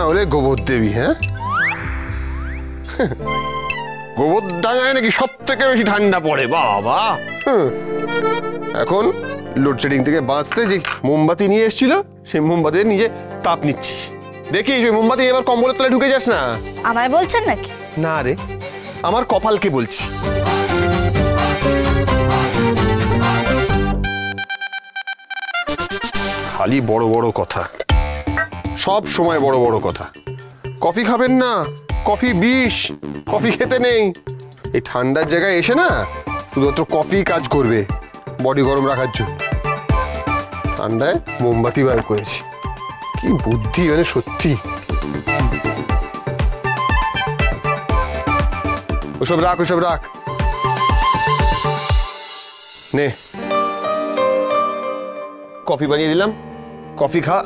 হলে গোবর দেবী। হ্যাঁ, গোবর ডাঙায় নাকি সব থেকে বেশি ঠান্ডা পড়ে বাবা। এখন লোডশেডিং থেকে বাঁচতে যে মোমবাতি নিয়ে এসেছিল সেই মোমবাতি নিজে তাপ নিচ্ছিস। দেখি সেই মোমবাতি এবার কম্বলের তলায় ঢুকে যাস না। আমায় বলছেন নাকি? না রে, আমার কপালকে বলছি। খালি বড় বড় কথা, সব সময় বড় বড় কথা। কফি খাবেন না, কফি বিষ, কফি খেতে নেই। এই ঠান্ডার জায়গায় এসে না শুধুমাত্র কফি কাজ করবে বডি গরম রাখার জন্য। ঠান্ডায় মোমবাতি বার করেছি, কি বুদ্ধি মানে সত্যি। ওসব রাখ, ওসব রাখ। নে কফি বানিয়ে দিলাম, কফি খা,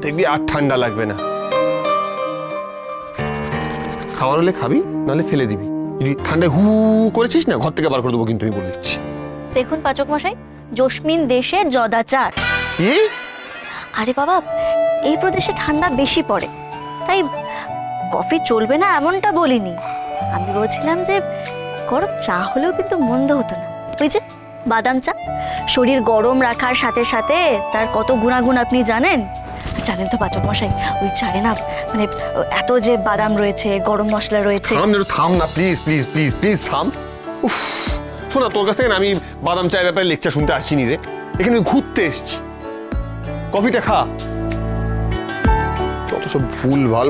দেখবি আর ঠান্ডা লাগবে না। খাওয়ার হলে খাবি, নাহলে ফেলে দিবি। যদি ঠান্ডায় হু করেছিস না, ঘর থেকে বার করে দেবো কিন্তু, আমি বলে দিচ্ছি। দেখুন পাচক মশাই, জসমিন দেশে জদাচার। কি? আরে বাবা, এই প্রদেশে ঠান্ডা বেশি পড়ে, তাই কফি চলবে না এমনটা বলিনি। আমি বলছিলাম যে গরম চা হলেও কিন্তু মন্দ হতো না। ওই যে বাদাম চা, শরীর গরম রাখার সাথে সাথে তার কত গুণাগুণ আপনি জানেন? জানেন তো পাচক মশাই, ওই চায়ে না মানে এত যে বাদাম রয়েছে, গরম মশলা রয়েছে। থাম না প্লিজ প্লিজ প্লিজ প্লিজ থাম। উফ, শোনা, তোর কাছ থেকে না আমি বাদাম চায়ের ব্যাপারে লেকচার শুনতে আসছিনি রে, এখানে ঘুরতে এসছি। কফিটা খা। কত সব ভুল ভাল।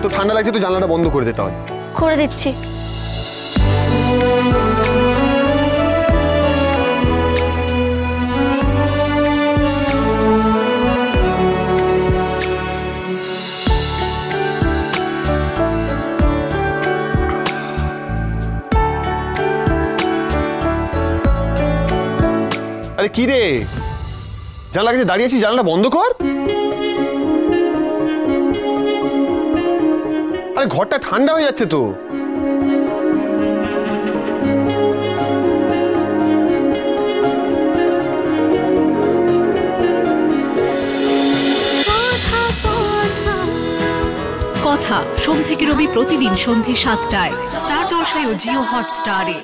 তো ঠান্ডা লাগছে, তো জানলাটা বন্ধ করে দিতে হবে। করে দিচ্ছি। আরে কি রে, জানলা কাছে দাঁড়িয়ে আছিস, জানলাটা বন্ধ কর। আরে ঘরটা ঠান্ডা হয়ে যাচ্ছে তো। কথা সোম থেকে রবি প্রতিদিন সন্ধ্যে ৭টায় স্টার জলসায় ও জিও হটস্টারে।